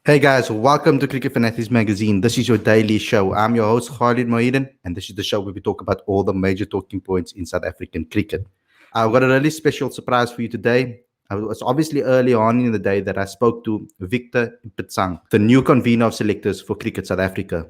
Hey guys, welcome to Cricket Fanatics Magazine. This is your daily show. I'm your host Khalid Mohidin, and this is the show where we talk about all the major talking points in South African cricket. I've got a really special surprise for you today. It was obviously early on in the day that I spoke to Victor Mpitsang, the new convener of selectors for Cricket South Africa.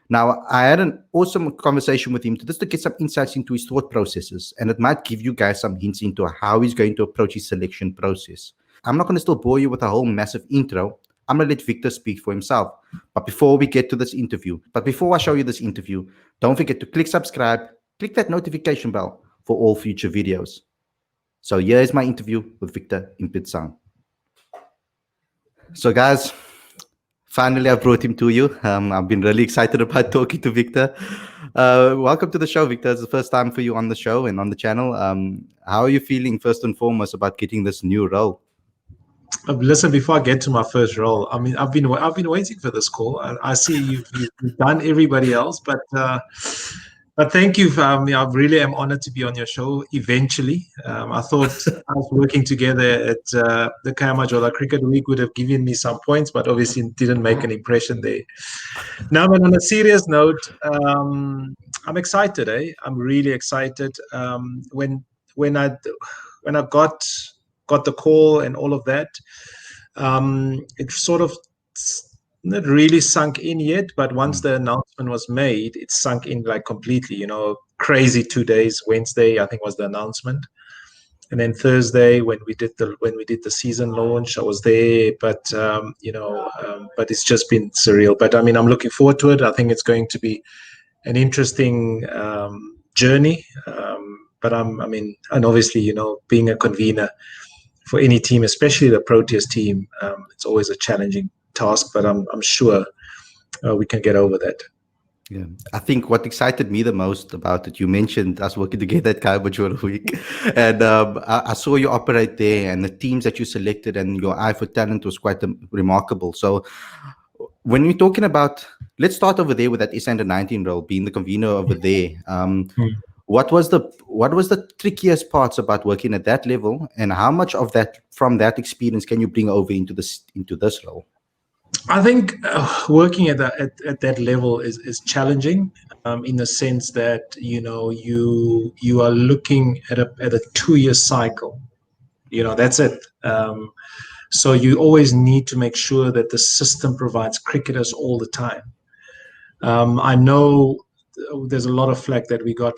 Now, I had an awesome conversation with him just to get some insights into his thought processes, and it might give you guys some hints into how he's going to approach his selection process. I'm not going to still bore you with a whole massive intro. I'm going to let Victor speak for himself. But before I show you this interview, don't forget to click subscribe, click that notification bell for all future videos. So here is my interview with Victor Mpitsang. So guys, finally I brought him to you. I've been really excited about talking to Victor. Welcome to the show, Victor. It's the first time for you on the show and on the channel. How are you feeling first and foremost about getting this new role? Listen, before I get to my first role, I mean, I've been waiting for this call. I see you've done everybody else, but thank you. I really am honored to be on your show eventually. I thought us working together at the Kayamajola Cricket Week would have given me some points, but obviously didn't make an impression there. Now, but on a serious note, I'm excited. I'm really excited. When I got the call and all of that, it sort of not really sunk in yet, but once the announcement was made, it sunk in like completely. Crazy 2 days. Wednesday, I think, was the announcement, and then Thursday when we did the season launch, I was there. But but it's just been surreal. But I mean, I'm looking forward to it. I think it's going to be an interesting journey. But and obviously, being a convener for any team, especially the Proteas team, it's always a challenging task, but I'm sure we can get over that. Yeah, I think what excited me the most about it, you mentioned us working together at Kayamajola Week, and I saw you operate there, and the teams that you selected and your eye for talent was quite remarkable. So when we're talking about, let's start over there with that SA Under-19 role, being the convener over there. What was the trickiest parts about working at that level, and how much of that from that experience can you bring over into this role? I think working at that level is challenging in the sense that you are looking at a 2-year cycle. That's it. So you always need to make sure that the system provides cricketers all the time. I know there's a lot of flack that we got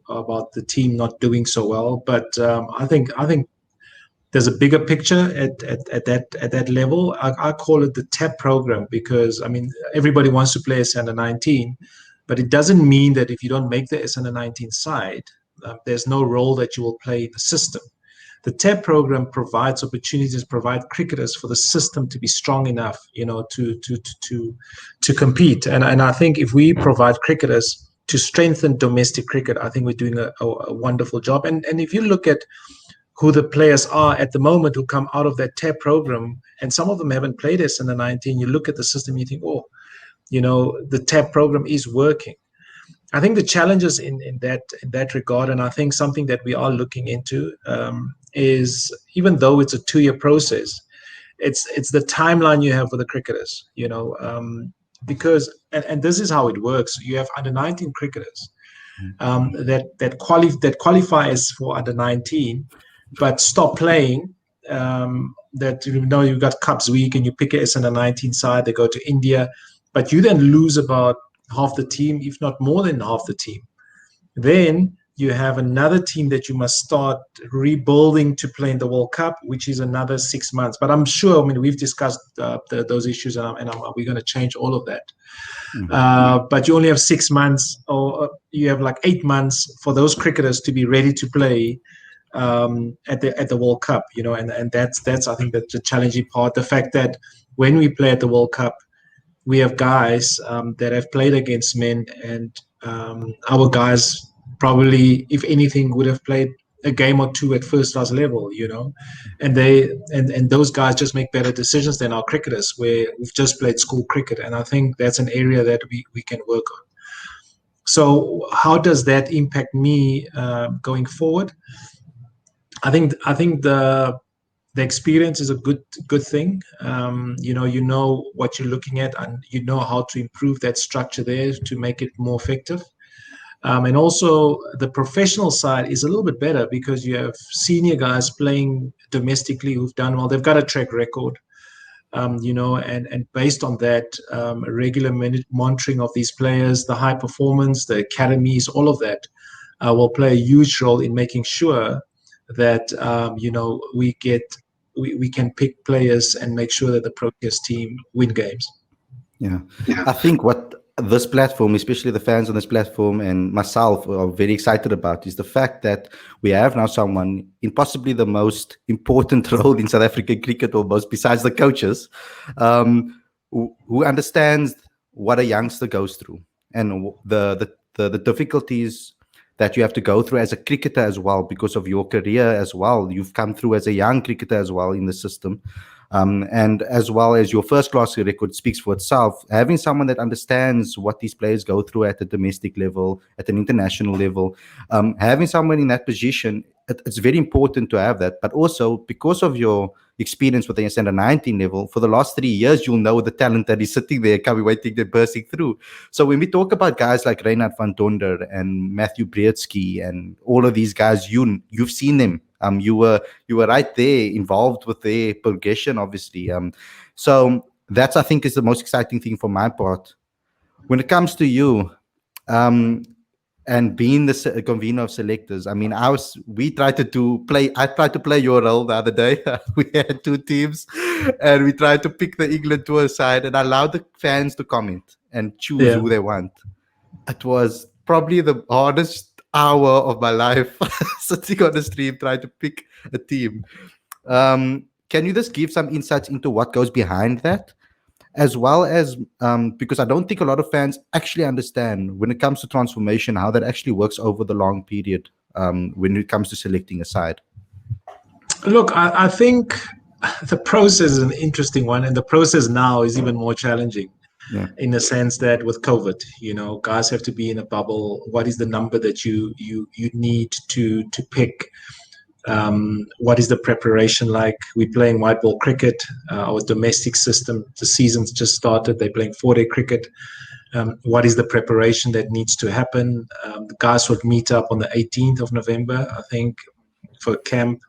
about the team not doing so well, but I think there's a bigger picture at that level. I call it the TAP program because everybody wants to play SA Under-19, but it doesn't mean that if you don't make the SA Under-19 side, there's no role that you will play in the system. The TAP program provides opportunities, provide cricketers for the system to be strong enough, to compete. And I think if we provide cricketers to strengthen domestic cricket, I think we're doing a wonderful job. And if you look at who the players are at the moment who come out of that TAP program, and some of them haven't played SA Under-19, you look at the system, you think, the TAP program is working. I think the challenges in that regard, and I think something that we are looking into is, even though it's a 2-year process, it's the timeline you have for the cricketers, because and this is how it works. You have Under-19 cricketers that qualify as for Under-19, but stop playing. You've got Cups Week and you pick a Under-19 side, they go to India, but you then lose about half the team, if not more than half the team. Then you have another team that you must start rebuilding to play in the World Cup, which is another 6 months. But I'm sure, we've discussed those issues, and we're going to change all of that. But you only have 6 months, or you have like 8 months for those cricketers to be ready to play at the World Cup, and that's I think that's the challenging part. The fact that when we play at the World Cup, we have guys that have played against men, and our guys probably, if anything, would have played a game or two at first class level, and those guys just make better decisions than our cricketers, where we've just played school cricket. And I think that's an area that we can work on. So how does that impact me going forward? I think the the experience is a good thing. You know what you're looking at, and you know how to improve that structure there to make it more effective. And also the professional side is a little bit better because you have senior guys playing domestically who've done well. They've got a track record, and based on that, regular monitoring of these players, the high performance, the academies, all of that will play a huge role in making sure that we can pick players and make sure that the Proteas team win games. Yeah, I think what this platform, especially the fans on this platform and myself, are very excited about is the fact that we have now someone in possibly the most important role in South African cricket, almost besides the coaches, who understands what a youngster goes through and the difficulties that you have to go through as a cricketer as well, because of your career as well. You've come through as a young cricketer as well in the system. And as well as your first class record speaks for itself, having someone that understands what these players go through at the domestic level, at an international level, having someone in that position, it's very important to have that. But also because of your experience with the under 19 level, for the last 3 years, you'll know the talent that is sitting there, coming, waiting, they're bursting through. So when we talk about guys like Reinhard van Tonder and Matthew Breedsky and all of these guys, you've seen them. You were right there, involved with their progression, obviously. So that's, I think, is the most exciting thing for my part. When it comes to you, and being the convener of selectors, I mean, I tried to play your role the other day. We had 2 teams, and we tried to pick the England tour side, and allowed the fans to comment and choose who they want. It was probably the hardest hour of my life sitting on the stream trying to pick a team. Can you just give some insights into what goes behind that, as well as because I don't think a lot of fans actually understand when it comes to transformation how that actually works over the long period when it comes to selecting a side? Look, I think the process is an interesting one, and the process now is even more challenging. Yeah. In the sense that with COVID, guys have to be in a bubble. What is the number that you need to pick? What is the preparation like? We're playing white ball cricket, our domestic system. The season's just started. They're playing 4-day cricket. What is the preparation that needs to happen? The guys would meet up on the 18th of November, I think, for camp.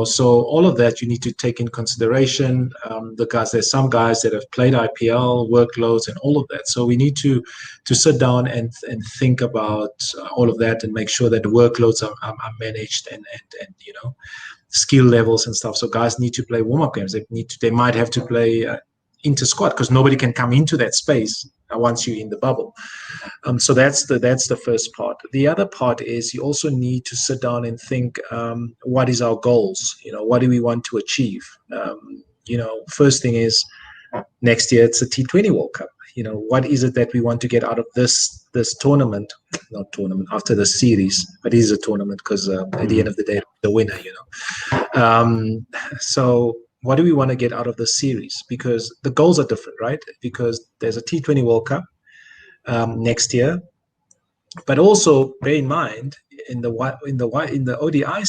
So all of that you need to take in consideration. There's some guys that have played IPL, workloads, and all of that. So we need to sit down and think about all of that and make sure that the workloads are managed and skill levels and stuff. So guys need to play warm-up games. They might have to play inter-squad because nobody can come into that space once you're in the bubble. So that's the first part. The other part is you also need to sit down and think, what is our goals? What do we want to achieve? First thing is next year it's a T20 World Cup. What is it that we want to get out of this tournament? Not tournament, after the series, but it is a tournament because at the end of the day, the winner. So what do we want to get out of the series? Because the goals are different, right? Because there's a T20 World Cup next year, but also bear in mind in the ODI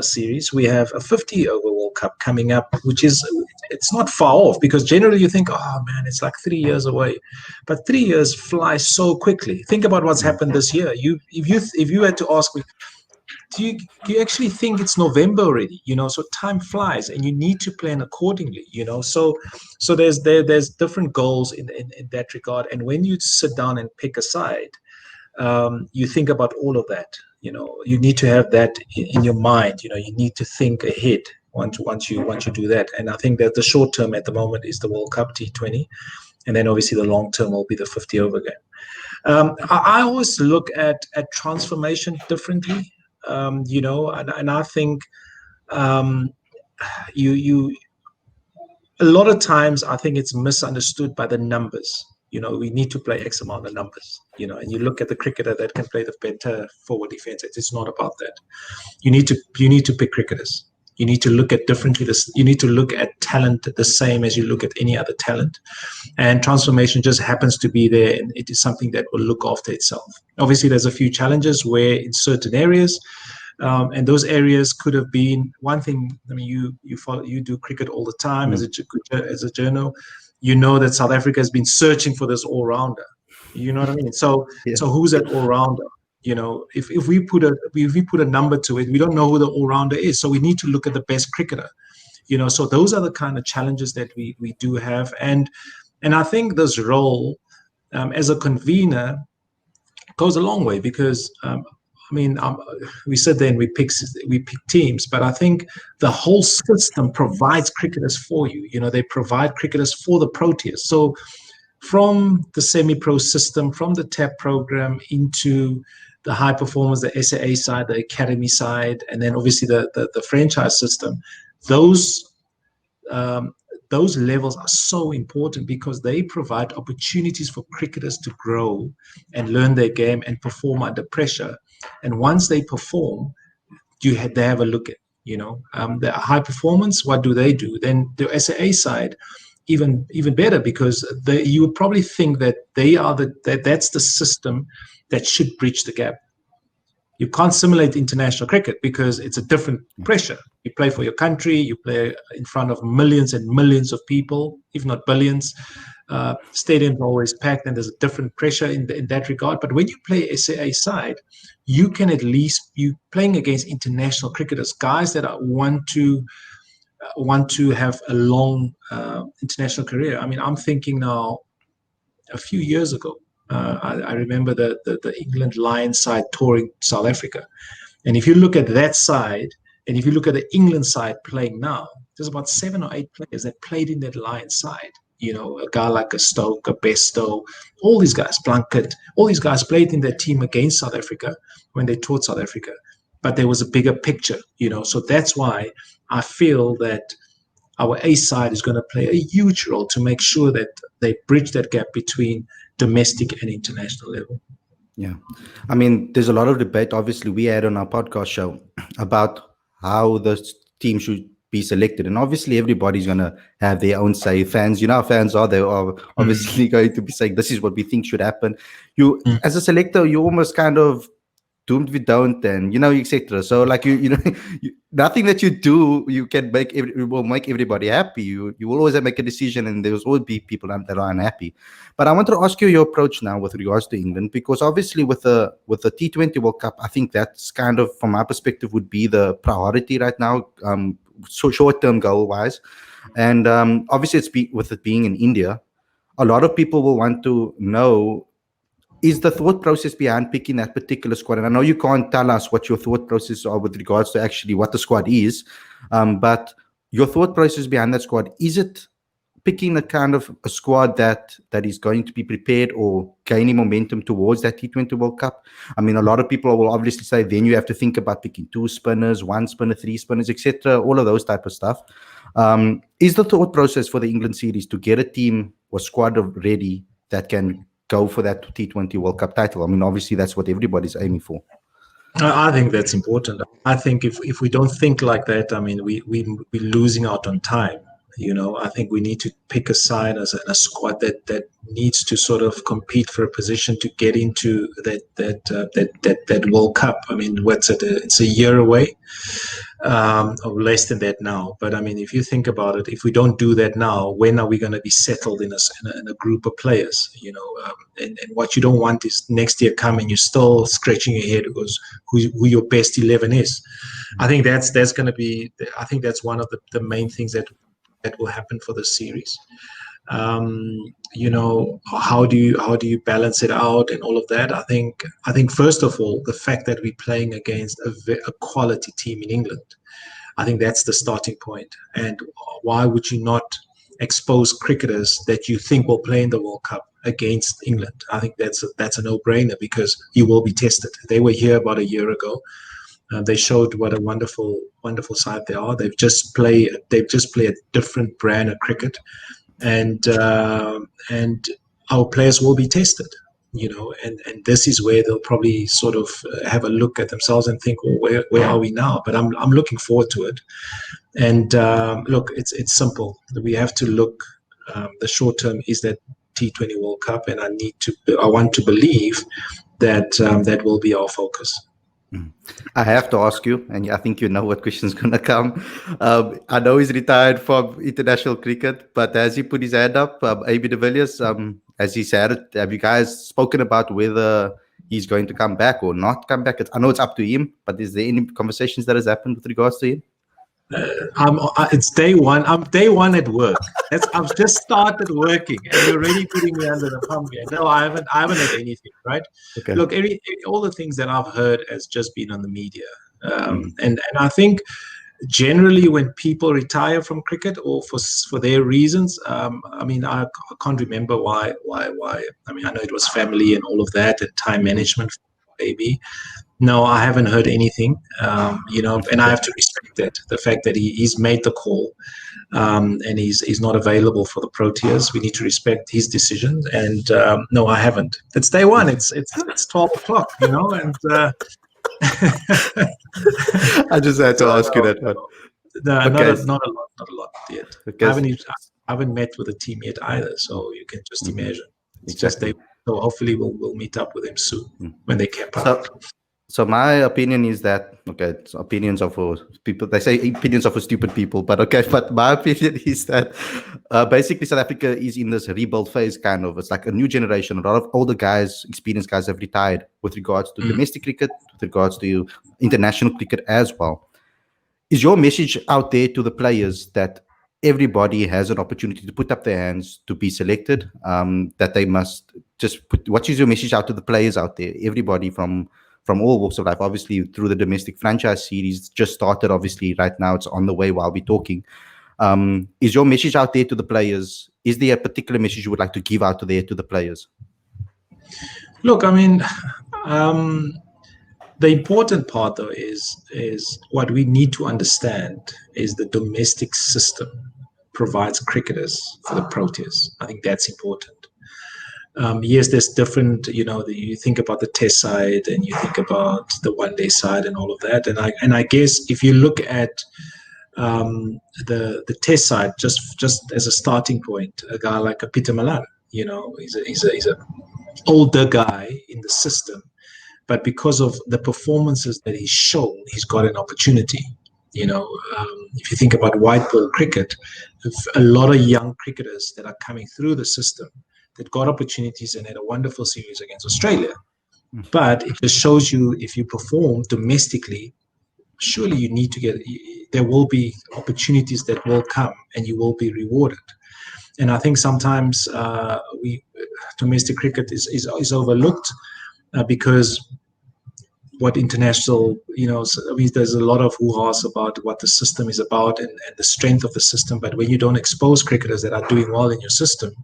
series we have a 50 over World Cup coming up, it's not far off, because generally you think, oh man, it's like 3 years away, but 3 years fly so quickly. Think about what's happened this year. If you had to ask me, do you actually think it's November already? So time flies, and you need to plan accordingly. So there's different goals in that regard. And when you sit down and pick a side, you think about all of that. You need to have that in your mind. You need to think ahead once you do that. And I think that the short term at the moment is the World Cup T20, and then obviously the long term will be the 50 over game. I always look at transformation differently. And I think you a lot of times I think it's misunderstood by the numbers. We need to play X amount of numbers, and you look at the cricketer that can play the better forward defense. It's not about that. You need to pick cricketers. You need to look at differently. You need to look at talent the same as you look at any other talent. And transformation just happens to be there, and it is something that will look after itself. Obviously, there's a few challenges where in certain areas, And those areas could have been one thing. I mean, you do cricket all the time as a journal. You know that South Africa has been searching for this all-rounder. You know what I mean? So Yeah. so who's that all-rounder? You know, if we put a number to it, we don't know who the all-rounder is. So we need to look at the best cricketer. You know, so those are the kind of challenges that we do have, and I think this role as a convener goes a long way because I mean, we sit there and we pick teams, but I think the whole system provides cricketers for you. You know, they provide cricketers for the Proteas. So from the semi-pro system, from the TAP program into the high performance, the SAA side, the academy side, and then obviously the franchise system, those levels are so important because they provide opportunities for cricketers to grow and learn their game and perform under pressure. And once they perform, they have a look at, the high performance. What do? Then the SAA side, even better, because you would probably think that they are that's the system that should bridge the gap. You can't simulate international cricket because it's a different pressure. You play for your country, you play in front of millions and millions of people, if not billions. Stadiums are always packed, and there's a different pressure in that regard. But when you play SAA side, you can at least, you playing against international cricketers, guys that want to have a long international career. I mean, I'm thinking now, a few years ago, I remember the England Lions side touring South Africa. And if you look at that side, and if you look at the England side playing now, there's about 7 or 8 players that played in that Lions side. You know, a guy like a Stoke, a Besto, all these guys, Plunkett, all these guys played in their team against South Africa when they toured South Africa. But there was a bigger picture, so that's why I feel that our A side is going to play a huge role to make sure that they bridge that gap between domestic and international level. Yeah. I mean, there's a lot of debate, obviously, we had on our podcast show about how the team should be selected. And obviously, everybody's going to have their own say. Fans, how fans are, they are obviously going to be saying, this is what we think should happen. As a selector, you almost kind of doomed we don't, and etc. So like nothing that you do you can will make everybody happy. You will always make a decision, and there will always be people that are unhappy. But I want to ask you your approach now with regards to England, because obviously with the T20 World Cup, I think that's kind of, from my perspective, would be the priority right now, so short-term goal-wise. And obviously with it being in India, a lot of people will want to know, is the thought process behind picking that particular squad? And I know you can't tell us what your thought process are with regards to actually what the squad is, but your thought process behind that squad, is it picking a kind of a squad that is going to be prepared or gaining momentum towards that T20 World Cup? I mean, a lot of people will obviously say then you have to think about picking 2 spinners, 1 spinner, 3 spinners, etc., all of those type of stuff. Is the thought process for the England series to get a team or squad ready that can go for that T20 World Cup title? I mean, obviously, that's what everybody's aiming for. I think that's important. I think if we don't think like that, I mean, we're losing out on time. I think we need to pick a side as a squad that needs to sort of compete for a position to get into that World Cup. I mean, what's it? It's a year away, or less than that now. But I mean, if you think about it, if we don't do that now, when are we going to be settled in a group of players? And what you don't want is next year coming, you're still scratching your head because who your best 11 is. I think that's going to be. I think that's one of the main things that will happen for the series. How do you balance it out and all of that? I think first of all, the fact that we're playing against a quality team in England, I think that's the starting point. And why would you not expose cricketers that you think will play in the World Cup against England? I think that's a no-brainer, because you will be tested. They were here about a year ago. They showed what a wonderful side they are. They've just played a different brand of cricket, and our players will be tested. And this is where they'll probably sort of have a look at themselves and think, well, where are we now? But I'm looking forward to it. And look, it's simple. We have to look. The short term is that T20 World Cup, and I want to believe that that will be our focus. I have to ask you, and I think you know what question's going to come. I know he's retired from international cricket, but has he put his hand up? AB de Villiers, as he said, have you guys spoken about whether he's going to come back or not come back? I know it's up to him, but is there any conversations that has happened with regards to him? It's day one. I'm day one at work. I've just started working, and you're already putting me under the pump here. No, I haven't. I haven't had anything. Right? Okay. Look, all the things that I've heard has just been on the media, and I think generally when people retire from cricket or for their reasons, I mean, I can't remember why. I mean, I know it was family and all of that, and time management, maybe. No, I haven't heard anything, and I have to respect that. The fact that he's made the call, and he's not available for the Proteas. We need to respect his decision. And no, I haven't. It's day one. It's 12 o'clock, and I just had to ask you that one. No, Okay. not a lot yet. Okay. I haven't met with the team yet either, so you can just imagine. It's just so hopefully we'll meet up with them soon when they camp out. So my opinion is that, okay, it's opinions of people. They say opinions of stupid people, but okay. But my opinion is that basically South Africa is in this rebuild phase, kind of. It's like a new generation. A lot of older guys, experienced guys, have retired with regards to domestic cricket, with regards to international cricket as well. Is your message out there to the players that everybody has an opportunity to put up their hands to be selected? That they must just put. What is your message out to the players out there? Everybody from all walks of life, obviously through the domestic franchise series, just started, obviously right now it's on the way while we're talking. Is your message out there to the players? Is there a particular message you would like to give out to the players? Look, I mean, the important part though is what we need to understand is the domestic system provides cricketers for the Proteas. I think that's important. Yes, there's different, you think about the test side and you think about the one-day side and all of that. And I guess if you look at the test side, just as a starting point, a guy like a Peter Malan, he's a older guy in the system, but because of the performances that he's shown, he's got an opportunity. If you think about white ball cricket, a lot of young cricketers that are coming through the system that got opportunities and had a wonderful series against Australia. But it just shows you if you perform domestically, surely you need to there will be opportunities that will come and you will be rewarded. And I think sometimes domestic cricket is overlooked because what international, there's a lot of hoo-has about what the system is about and the strength of the system. But when you don't expose cricketers that are doing well in your system,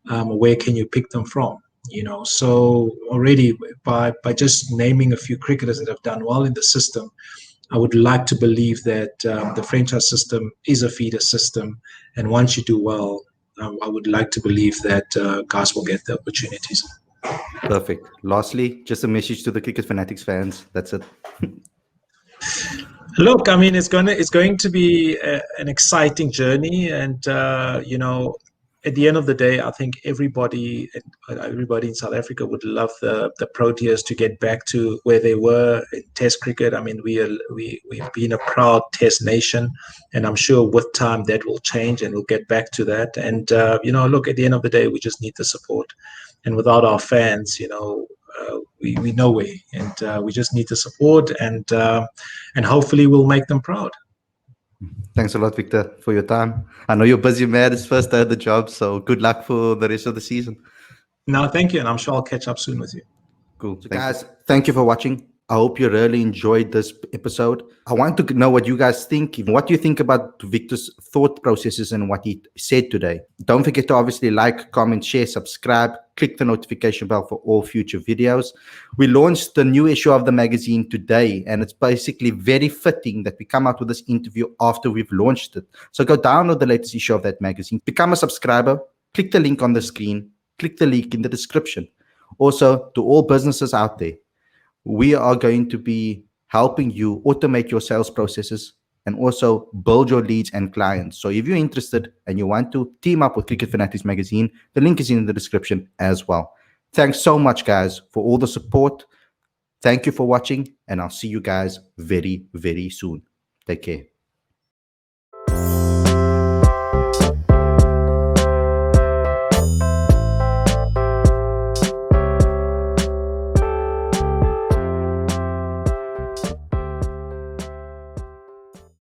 where can you pick them from? So already by just naming a few cricketers that have done well in the system, I would like to believe that the franchise system is a feeder system, and once you do well, I would like to believe that guys will get the opportunities. Perfect. Lastly, just a message to the Cricket Fanatics fans. That's it. Look, I mean, it's going to be an exciting journey, and at the end of the day, I think everybody in South Africa would love the Proteas to get back to where they were in Test cricket. I mean, we've been a proud Test nation, and I'm sure with time that will change, and we'll get back to that. And look, at the end of the day, we just need the support, and without our fans, we nowhere, and we just need the support, and hopefully we'll make them proud. Thanks a lot, Victor, for your time. I know you're busy, man. It's first day of the job, so good luck for the rest of the season. No, thank you, and I'm sure I'll catch up soon with you. Cool. So guys, thank you for watching. I hope you really enjoyed this episode. I want to know what you guys think. What do you think about Victor's thought processes and what he said today? Don't forget to obviously like, comment, share, subscribe, click the notification bell for all future videos. We launched the new issue of the magazine today, and it's basically very fitting that we come out with this interview after we've launched it. So go download the latest issue of that magazine, become a subscriber, click the link on the screen, click the link in the description. Also, to all businesses out there, we are going to be helping you automate your sales processes and also build your leads and clients. So if you're interested and you want to team up with Cricket Fanatics Magazine, the link is in the description as well. Thanks so much, guys, for all the support. Thank you for watching, and I'll see you guys very, very soon. Take care.